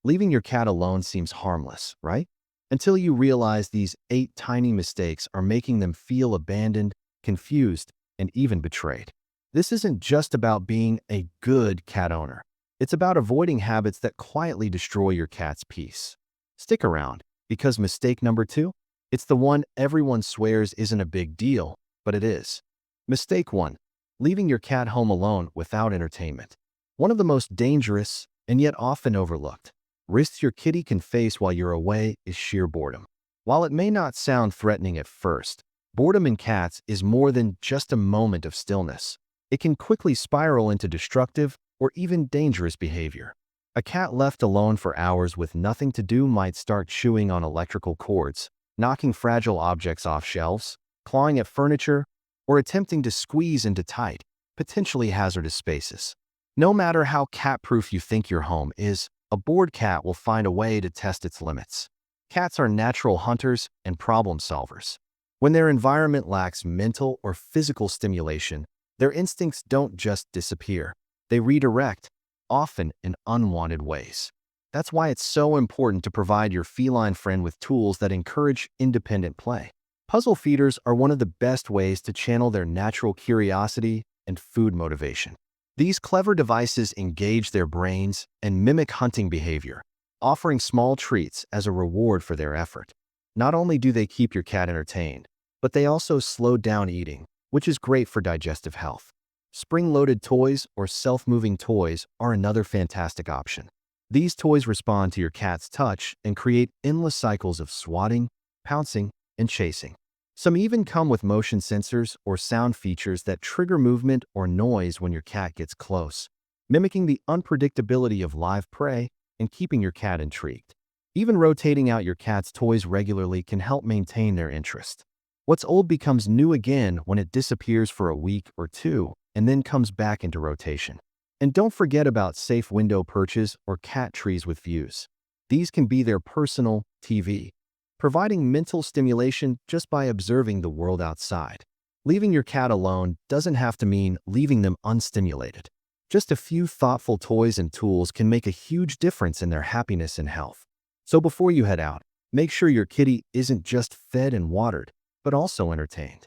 Leaving your cat alone seems harmless, right? Until you realize these 8 tiny mistakes are making them feel abandoned, confused, and even betrayed. This isn't just about being a good cat owner. It's about avoiding habits that quietly destroy your cat's peace. Stick around, because mistake number 2, it's the one everyone swears isn't a big deal, but it is. Mistake 1. Leaving your cat home alone without entertainment. One of the most dangerous, and yet often overlooked, risks your kitty can face while you're away is sheer boredom. While it may not sound threatening at first, boredom in cats is more than just a moment of stillness. It can quickly spiral into destructive or even dangerous behavior. A cat left alone for hours with nothing to do might start chewing on electrical cords, knocking fragile objects off shelves, clawing at furniture, or attempting to squeeze into tight, potentially hazardous spaces. No matter how cat-proof you think your home is, a bored cat will find a way to test its limits. Cats are natural hunters and problem solvers. When their environment lacks mental or physical stimulation, their instincts don't just disappear. They redirect, often in unwanted ways. That's why it's so important to provide your feline friend with tools that encourage independent play. Puzzle feeders are one of the best ways to channel their natural curiosity and food motivation. These clever devices engage their brains and mimic hunting behavior, offering small treats as a reward for their effort. Not only do they keep your cat entertained, but they also slow down eating, which is great for digestive health. Spring-loaded toys or self-moving toys are another fantastic option. These toys respond to your cat's touch and create endless cycles of swatting, pouncing, and chasing. Some even come with motion sensors or sound features that trigger movement or noise when your cat gets close, mimicking the unpredictability of live prey and keeping your cat intrigued. Even rotating out your cat's toys regularly can help maintain their interest. What's old becomes new again when it disappears for a week or two and then comes back into rotation. And don't forget about safe window perches or cat trees with views. These can be their personal TV, providing mental stimulation just by observing the world outside. Leaving your cat alone doesn't have to mean leaving them unstimulated. Just a few thoughtful toys and tools can make a huge difference in their happiness and health. So before you head out, make sure your kitty isn't just fed and watered, but also entertained.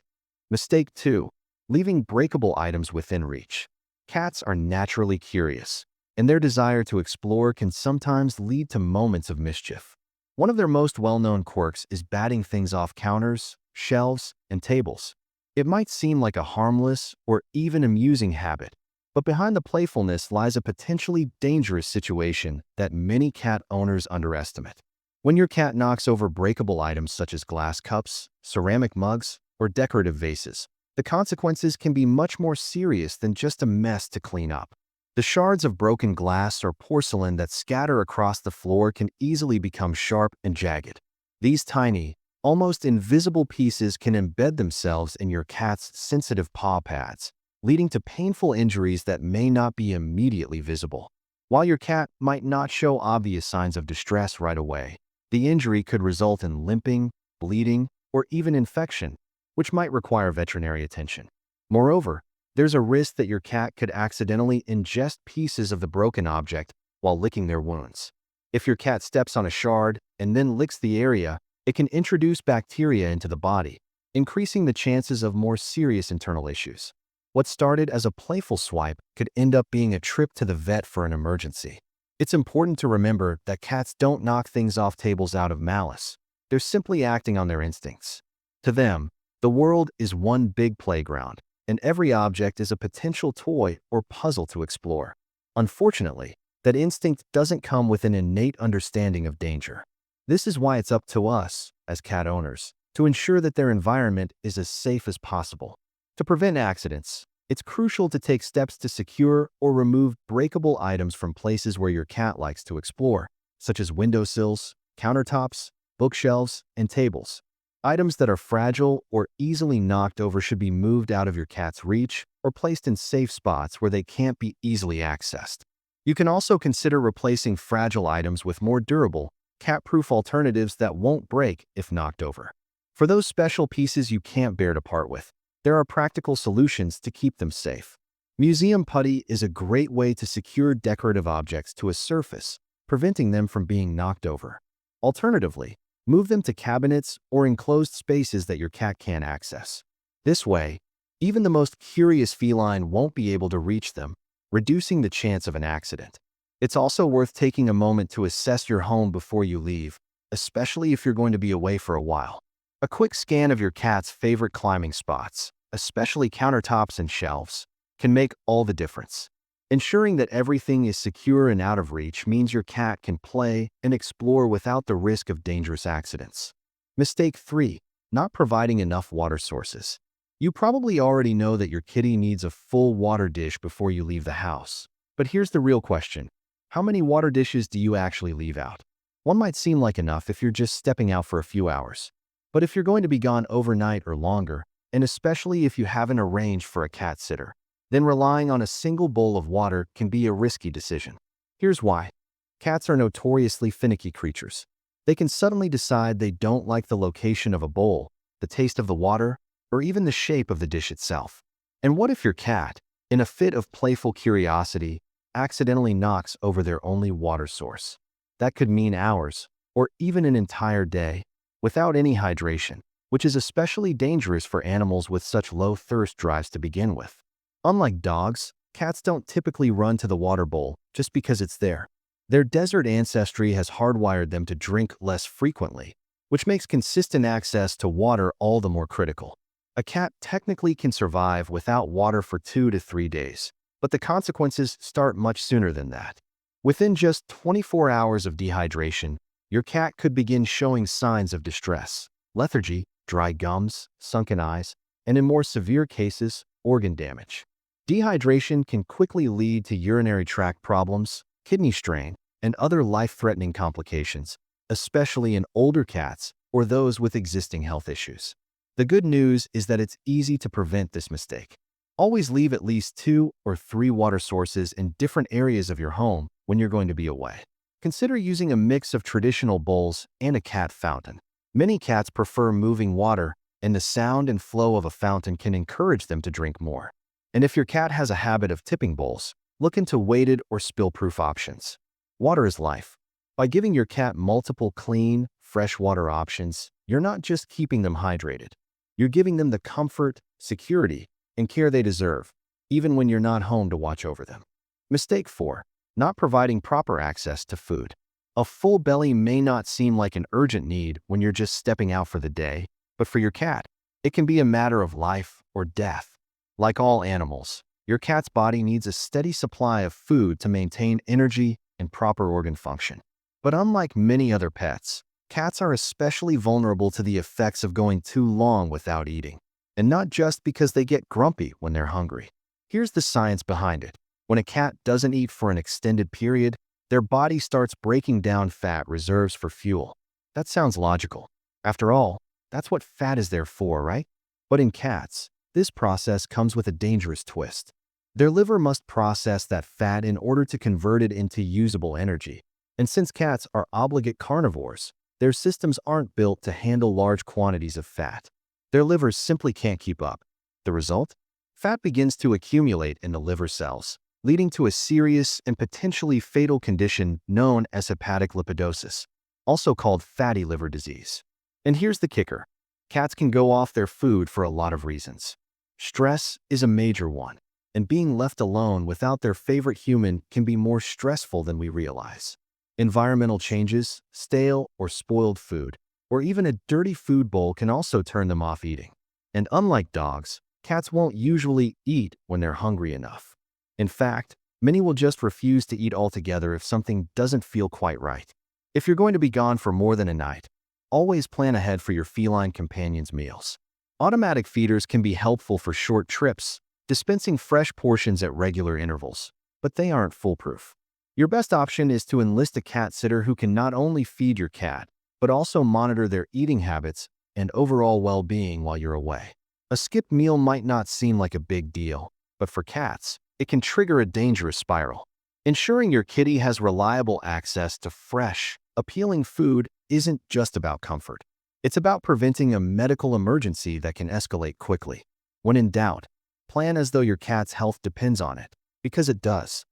Mistake 2. Leaving breakable items within reach. Cats are naturally curious, and their desire to explore can sometimes lead to moments of mischief. One of their most well-known quirks is batting things off counters, shelves, and tables. It might seem like a harmless or even amusing habit, but behind the playfulness lies a potentially dangerous situation that many cat owners underestimate. When your cat knocks over breakable items such as glass cups, ceramic mugs, or decorative vases, the consequences can be much more serious than just a mess to clean up. The shards of broken glass or porcelain that scatter across the floor can easily become sharp and jagged. These tiny, almost invisible pieces can embed themselves in your cat's sensitive paw pads, leading to painful injuries that may not be immediately visible. While your cat might not show obvious signs of distress right away, the injury could result in limping, bleeding, or even infection, which might require veterinary attention. Moreover, there's a risk that your cat could accidentally ingest pieces of the broken object while licking their wounds. If your cat steps on a shard and then licks the area, it can introduce bacteria into the body, increasing the chances of more serious internal issues. What started as a playful swipe could end up being a trip to the vet for an emergency. It's important to remember that cats don't knock things off tables out of malice. They're simply acting on their instincts. To them, the world is one big playground, and every object is a potential toy or puzzle to explore. Unfortunately, that instinct doesn't come with an innate understanding of danger. This is why it's up to us, as cat owners, to ensure that their environment is as safe as possible. To prevent accidents, it's crucial to take steps to secure or remove breakable items from places where your cat likes to explore, such as windowsills, countertops, bookshelves, and tables. Items that are fragile or easily knocked over should be moved out of your cat's reach or placed in safe spots where they can't be easily accessed. You can also consider replacing fragile items with more durable, cat-proof alternatives that won't break if knocked over. For those special pieces you can't bear to part with, there are practical solutions to keep them safe. Museum putty is a great way to secure decorative objects to a surface preventing them from being knocked over. Alternatively, move them to cabinets or enclosed spaces that your cat can't access. This way, even the most curious feline won't be able to reach them, reducing the chance of an accident. It's also worth taking a moment to assess your home before you leave, especially if you're going to be away for a while. A quick scan of your cat's favorite climbing spots, especially countertops and shelves, can make all the difference. Ensuring that everything is secure and out of reach means your cat can play and explore without the risk of dangerous accidents. Mistake 3. Not providing enough water sources. You probably already know that your kitty needs a full water dish before you leave the house. But here's the real question. How many water dishes do you actually leave out? One might seem like enough if you're just stepping out for a few hours. But if you're going to be gone overnight or longer, and especially if you haven't arranged for a cat sitter, then relying on a single bowl of water can be a risky decision. Here's why. Cats are notoriously finicky creatures. They can suddenly decide they don't like the location of a bowl, the taste of the water, or even the shape of the dish itself. And what if your cat, in a fit of playful curiosity, accidentally knocks over their only water source? That could mean hours, or even an entire day, without any hydration, which is especially dangerous for animals with such low thirst drives to begin with. Unlike dogs, cats don't typically run to the water bowl just because it's there. Their desert ancestry has hardwired them to drink less frequently, which makes consistent access to water all the more critical. A cat technically can survive without water for 2 to 3 days, but the consequences start much sooner than that. Within just 24 hours of dehydration, your cat could begin showing signs of distress, lethargy, dry gums, sunken eyes, and in more severe cases, organ damage. Dehydration can quickly lead to urinary tract problems, kidney strain, and other life-threatening complications, especially in older cats or those with existing health issues. The good news is that it's easy to prevent this mistake. Always leave at least 2 or 3 water sources in different areas of your home when you're going to be away. Consider using a mix of traditional bowls and a cat fountain. Many cats prefer moving water, and the sound and flow of a fountain can encourage them to drink more. And if your cat has a habit of tipping bowls, look into weighted or spill-proof options. Water is life. By giving your cat multiple clean, fresh water options, you're not just keeping them hydrated. You're giving them the comfort, security, and care they deserve, even when you're not home to watch over them. Mistake 4. Not providing proper access to food. A full belly may not seem like an urgent need when you're just stepping out for the day, but for your cat, it can be a matter of life or death. Like all animals, your cat's body needs a steady supply of food to maintain energy and proper organ function. But unlike many other pets, cats are especially vulnerable to the effects of going too long without eating. And not just because they get grumpy when they're hungry. Here's the science behind it. When a cat doesn't eat for an extended period, their body starts breaking down fat reserves for fuel. That sounds logical. After all, that's what fat is there for, right? But in cats, this process comes with a dangerous twist. Their liver must process that fat in order to convert it into usable energy. And since cats are obligate carnivores, their systems aren't built to handle large quantities of fat. Their livers simply can't keep up. The result? Fat begins to accumulate in the liver cells, leading to a serious and potentially fatal condition known as hepatic lipidosis, also called fatty liver disease. And here's the kicker. Cats can go off their food for a lot of reasons. Stress is a major one, and being left alone without their favorite human can be more stressful than we realize. Environmental changes, stale or spoiled food, or even a dirty food bowl can also turn them off eating. And unlike dogs, cats won't usually eat when they're hungry enough. In fact, many will just refuse to eat altogether if something doesn't feel quite right. If you're going to be gone for more than a night, always plan ahead for your feline companion's meals. Automatic feeders can be helpful for short trips, dispensing fresh portions at regular intervals, but they aren't foolproof. Your best option is to enlist a cat sitter who can not only feed your cat, but also monitor their eating habits and overall well-being while you're away. A skipped meal might not seem like a big deal, but for cats, it can trigger a dangerous spiral. Ensuring your kitty has reliable access to fresh, appealing food isn't just about comfort. It's about preventing a medical emergency that can escalate quickly. When in doubt, plan as though your cat's health depends on it, because it does.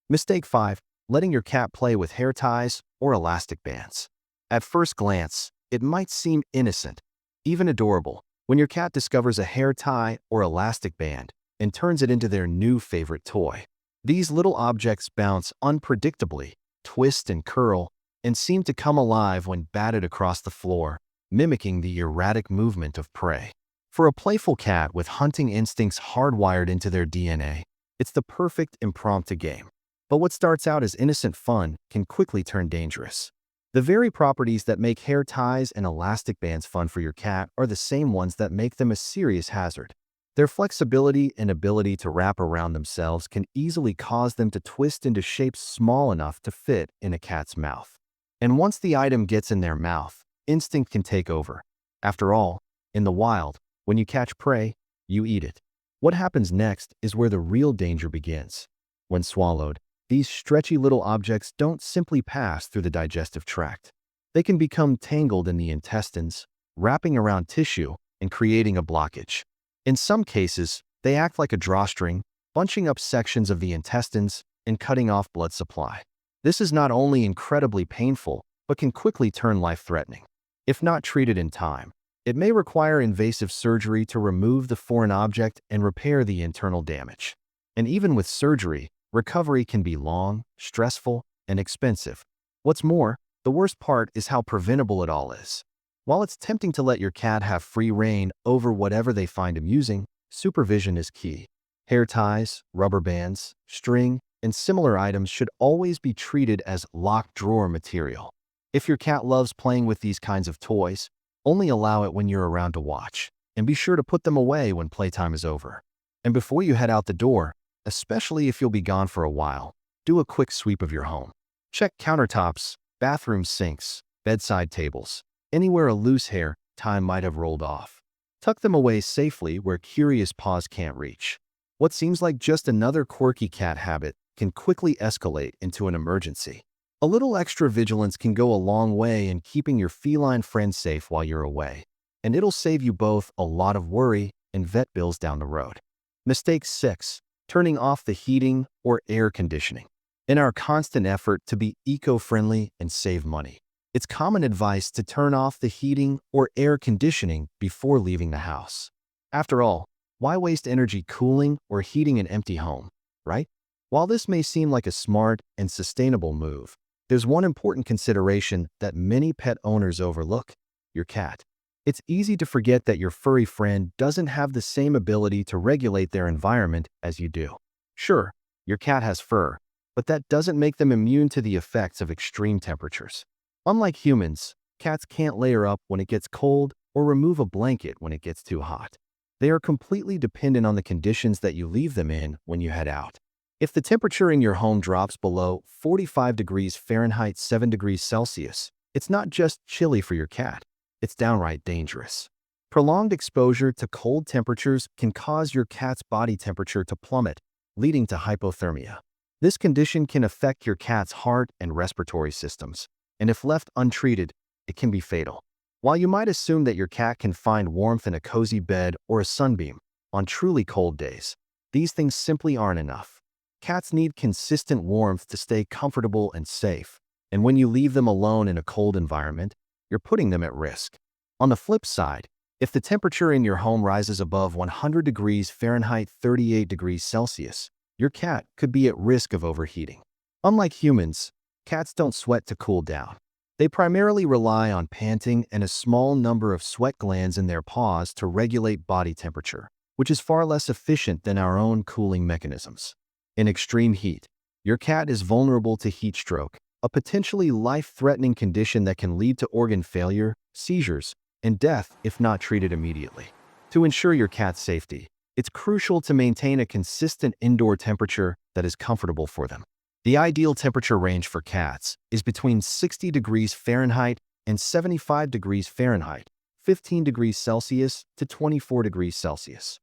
Mistake 5. letting your cat play with hair ties or elastic bands. At first glance, it might seem innocent, even adorable, when your cat discovers a hair tie or elastic band and turns it into their new favorite toy. These little objects bounce unpredictably, twist and curl, and seem to come alive when batted across the floor, mimicking the erratic movement of prey. For a playful cat with hunting instincts hardwired into their DNA, it's the perfect impromptu game. But what starts out as innocent fun can quickly turn dangerous. The very properties that make hair ties and elastic bands fun for your cat are the same ones that make them a serious hazard. Their flexibility and ability to wrap around themselves can easily cause them to twist into shapes small enough to fit in a cat's mouth. And once the item gets in their mouth, instinct can take over. After all, in the wild, when you catch prey, you eat it. What happens next is where the real danger begins. When swallowed, these stretchy little objects don't simply pass through the digestive tract. They can become tangled in the intestines, wrapping around tissue and creating a blockage. In some cases, they act like a drawstring, bunching up sections of the intestines and cutting off blood supply. This is not only incredibly painful, but can quickly turn life-threatening. If not treated in time, it may require invasive surgery to remove the foreign object and repair the internal damage. And even with surgery, recovery can be long, stressful, and expensive. What's more, the worst part is how preventable it all is. While it's tempting to let your cat have free rein over whatever they find amusing, supervision is key. Hair ties, rubber bands, string, and similar items should always be treated as locked drawer material. If your cat loves playing with these kinds of toys, only allow it when you're around to watch, and be sure to put them away when playtime is over. And before you head out the door, especially if you'll be gone for a while, do a quick sweep of your home. Check countertops, bathroom sinks, bedside tables, anywhere a loose hair tie might have rolled off. Tuck them away safely where curious paws can't reach. What seems like just another quirky cat habit can quickly escalate into an emergency. A little extra vigilance can go a long way in keeping your feline friend safe while you're away, and it'll save you both a lot of worry and vet bills down the road. Mistake 6. Turning off the heating or air conditioning. In our constant effort to be eco-friendly and save money, it's common advice to turn off the heating or air conditioning before leaving the house. After all, why waste energy cooling or heating an empty home, right? While this may seem like a smart and sustainable move, there's one important consideration that many pet owners overlook: your cat. It's easy to forget that your furry friend doesn't have the same ability to regulate their environment as you do. Sure, your cat has fur, but that doesn't make them immune to the effects of extreme temperatures. Unlike humans, cats can't layer up when it gets cold or remove a blanket when it gets too hot. They are completely dependent on the conditions that you leave them in when you head out. If the temperature in your home drops below 45 degrees Fahrenheit, 7 degrees Celsius, it's not just chilly for your cat, it's downright dangerous. Prolonged exposure to cold temperatures can cause your cat's body temperature to plummet, leading to hypothermia. This condition can affect your cat's heart and respiratory systems, and if left untreated, it can be fatal. While you might assume that your cat can find warmth in a cozy bed or a sunbeam on truly cold days, these things simply aren't enough. Cats need consistent warmth to stay comfortable and safe, and when you leave them alone in a cold environment, you're putting them at risk. On the flip side, if the temperature in your home rises above 100 degrees Fahrenheit, 38 degrees Celsius, your cat could be at risk of overheating. Unlike humans, cats don't sweat to cool down. They primarily rely on panting and a small number of sweat glands in their paws to regulate body temperature, which is far less efficient than our own cooling mechanisms. In extreme heat, your cat is vulnerable to heat stroke, a potentially life-threatening condition that can lead to organ failure, seizures, and death if not treated immediately. To ensure your cat's safety, it's crucial to maintain a consistent indoor temperature that is comfortable for them. The ideal temperature range for cats is between 60 degrees Fahrenheit and 75 degrees Fahrenheit, 15 degrees Celsius to 24 degrees Celsius.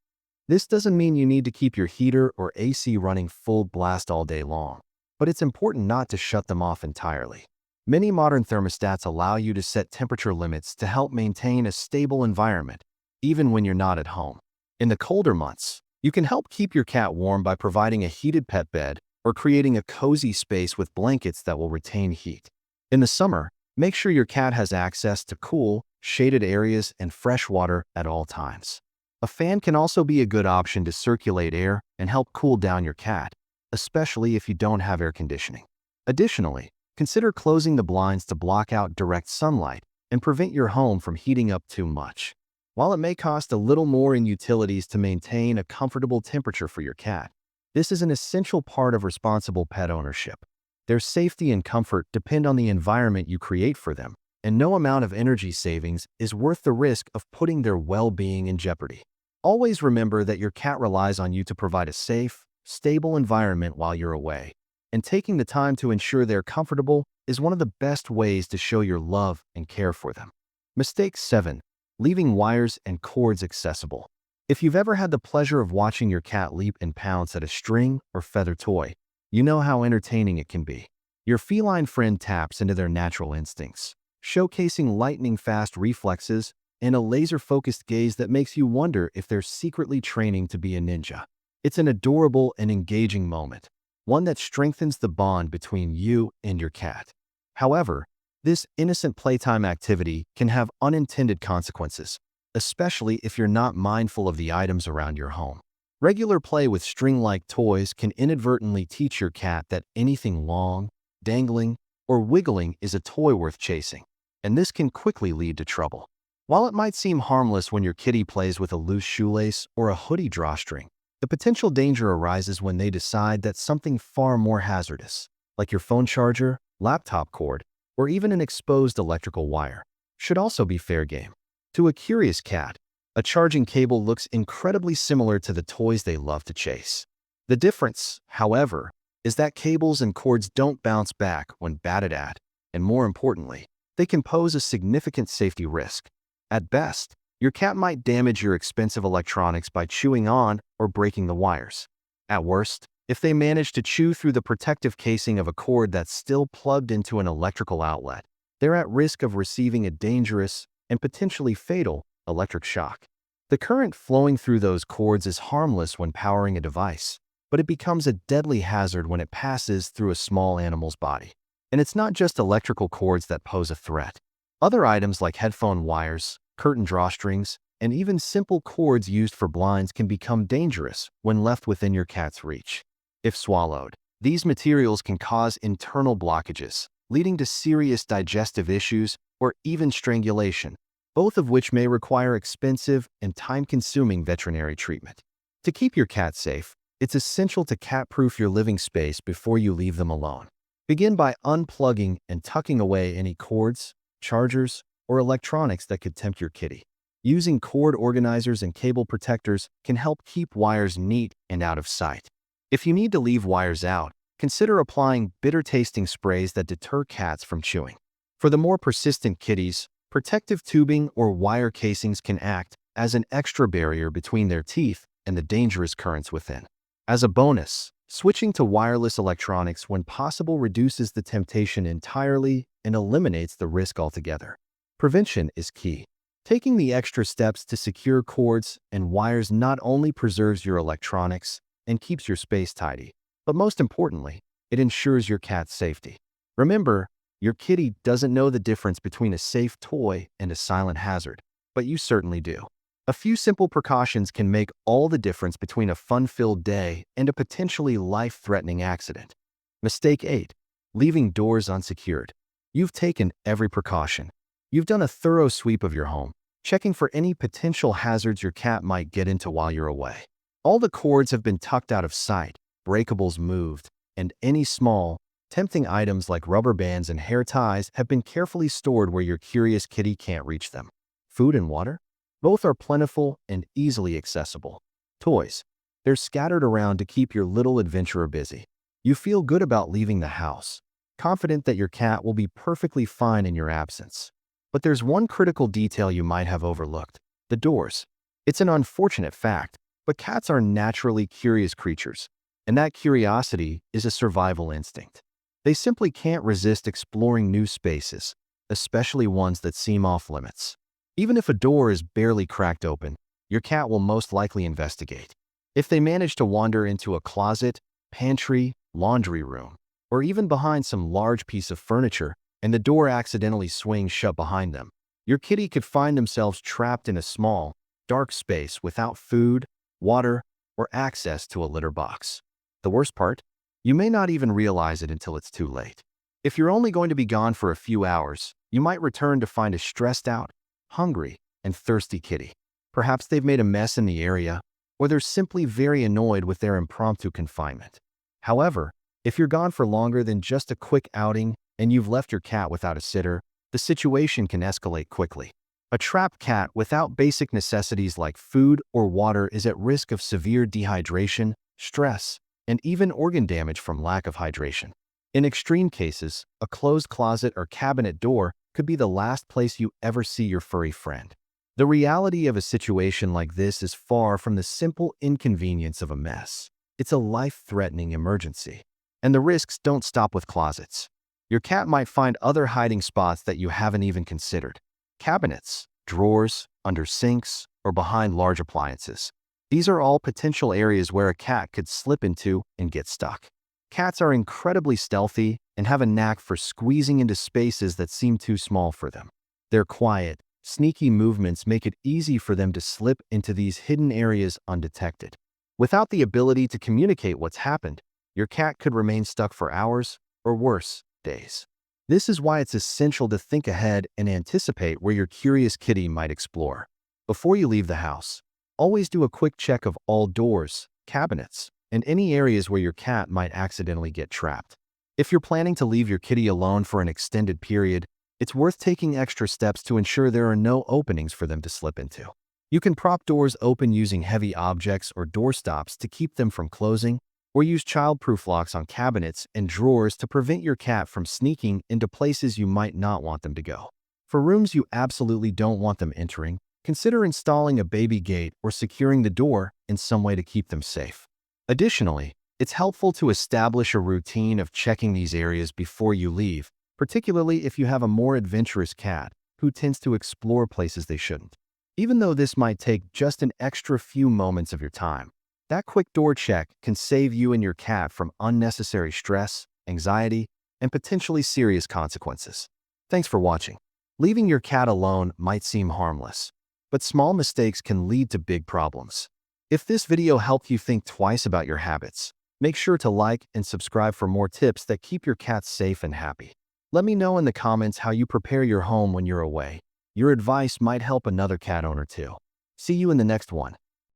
This doesn't mean you need to keep your heater or AC running full blast all day long, but it's important not to shut them off entirely. Many modern thermostats allow you to set temperature limits to help maintain a stable environment, even when you're not at home. In the colder months, you can help keep your cat warm by providing a heated pet bed or creating a cozy space with blankets that will retain heat. In the summer, make sure your cat has access to cool, shaded areas and fresh water at all times. A fan can also be a good option to circulate air and help cool down your cat, especially if you don't have air conditioning. Additionally, consider closing the blinds to block out direct sunlight and prevent your home from heating up too much. While it may cost a little more in utilities to maintain a comfortable temperature for your cat, this is an essential part of responsible pet ownership. Their safety and comfort depend on the environment you create for them, and no amount of energy savings is worth the risk of putting their well-being in jeopardy. Always remember that your cat relies on you to provide a safe, stable environment while you're away, and taking the time to ensure they're comfortable is one of the best ways to show your love and care for them. Mistake 7. Leaving wires and cords accessible. If you've ever had the pleasure of watching your cat leap and pounce at a string or feather toy, you know how entertaining it can be. Your feline friend taps into their natural instincts, showcasing lightning-fast reflexes and a laser-focused gaze that makes you wonder if they're secretly training to be a ninja. It's an adorable and engaging moment, one that strengthens the bond between you and your cat. However, this innocent playtime activity can have unintended consequences, especially if you're not mindful of the items around your home. Regular play with string-like toys can inadvertently teach your cat that anything long, dangling, or wiggling is a toy worth chasing, and this can quickly lead to trouble. While it might seem harmless when your kitty plays with a loose shoelace or a hoodie drawstring, the potential danger arises when they decide that something far more hazardous, like your phone charger, laptop cord, or even an exposed electrical wire, should also be fair game. To a curious cat, a charging cable looks incredibly similar to the toys they love to chase. The difference, however, is that cables and cords don't bounce back when batted at, and more importantly, they can pose a significant safety risk. At best, your cat might damage your expensive electronics by chewing on or breaking the wires. At worst, if they manage to chew through the protective casing of a cord that's still plugged into an electrical outlet, they're at risk of receiving a dangerous and potentially fatal electric shock. The current flowing through those cords is harmless when powering a device, but it becomes a deadly hazard when it passes through a small animal's body. And it's not just electrical cords that pose a threat. Other items like headphone wires, curtain drawstrings, and even simple cords used for blinds can become dangerous when left within your cat's reach. If swallowed, these materials can cause internal blockages, leading to serious digestive issues or even strangulation, both of which may require expensive and time-consuming veterinary treatment. To keep your cat safe, it's essential to cat-proof your living space before you leave them alone. Begin by unplugging and tucking away any cords, chargers, or electronics that could tempt your kitty. Using cord organizers and cable protectors can help keep wires neat and out of sight. If you need to leave wires out, consider applying bitter-tasting sprays that deter cats from chewing. For the more persistent kitties, protective tubing or wire casings can act as an extra barrier between their teeth and the dangerous currents within. As a bonus, switching to wireless electronics when possible reduces the temptation entirely and eliminates the risk altogether. Prevention is key. Taking the extra steps to secure cords and wires not only preserves your electronics and keeps your space tidy, but most importantly, it ensures your cat's safety. Remember, your kitty doesn't know the difference between a safe toy and a silent hazard, but you certainly do. A few simple precautions can make all the difference between a fun-filled day and a potentially life-threatening accident. Mistake 8. Leaving doors unsecured. You've taken every precaution. You've done a thorough sweep of your home, checking for any potential hazards your cat might get into while you're away. All the cords have been tucked out of sight, breakables moved, and any small, tempting items like rubber bands and hair ties have been carefully stored where your curious kitty can't reach them. Food and water? Both are plentiful and easily accessible. Toys? They're scattered around to keep your little adventurer busy. You feel good about leaving the house, confident that your cat will be perfectly fine in your absence. But there's one critical detail you might have overlooked: the doors. It's an unfortunate fact, but cats are naturally curious creatures, and that curiosity is a survival instinct. They simply can't resist exploring new spaces, especially ones that seem off-limits. Even if a door is barely cracked open, your cat will most likely investigate. If they manage to wander into a closet, pantry, laundry room, or even behind some large piece of furniture and the door accidentally swings shut behind them, your kitty could find themselves trapped in a small, dark space without food, water, or access to a litter box. The worst part? You may not even realize it until it's too late. If you're only going to be gone for a few hours, you might return to find a stressed out, hungry, and thirsty kitty. Perhaps they've made a mess in the area, or they're simply very annoyed with their impromptu confinement. However, if you're gone for longer than just a quick outing and you've left your cat without a sitter, the situation can escalate quickly. A trapped cat without basic necessities like food or water is at risk of severe dehydration, stress, and even organ damage from lack of hydration. In extreme cases, a closed closet or cabinet door could be the last place you ever see your furry friend. The reality of a situation like this is far from the simple inconvenience of a mess. It's a life-threatening emergency. And the risks don't stop with closets. Your cat might find other hiding spots that you haven't even considered. Cabinets, drawers, under sinks, or behind large appliances. These are all potential areas where a cat could slip into and get stuck. Cats are incredibly stealthy and have a knack for squeezing into spaces that seem too small for them. Their quiet, sneaky movements make it easy for them to slip into these hidden areas undetected. Without the ability to communicate what's happened, your cat could remain stuck for hours, or worse, days. This is why it's essential to think ahead and anticipate where your curious kitty might explore. Before you leave the house, always do a quick check of all doors, cabinets, and any areas where your cat might accidentally get trapped. If you're planning to leave your kitty alone for an extended period, it's worth taking extra steps to ensure there are no openings for them to slip into. You can prop doors open using heavy objects or door stops to keep them from closing, or use child-proof locks on cabinets and drawers to prevent your cat from sneaking into places you might not want them to go. For rooms you absolutely don't want them entering, consider installing a baby gate or securing the door in some way to keep them safe. Additionally, it's helpful to establish a routine of checking these areas before you leave, particularly if you have a more adventurous cat who tends to explore places they shouldn't. Even though this might take just an extra few moments of your time, that quick door check can save you and your cat from unnecessary stress, anxiety, and potentially serious consequences. Thanks for watching. Leaving your cat alone might seem harmless, but small mistakes can lead to big problems. If this video helped you think twice about your habits, make sure to like and subscribe for more tips that keep your cat safe and happy. Let me know in the comments how you prepare your home when you're away. Your advice might help another cat owner too. See you in the next one.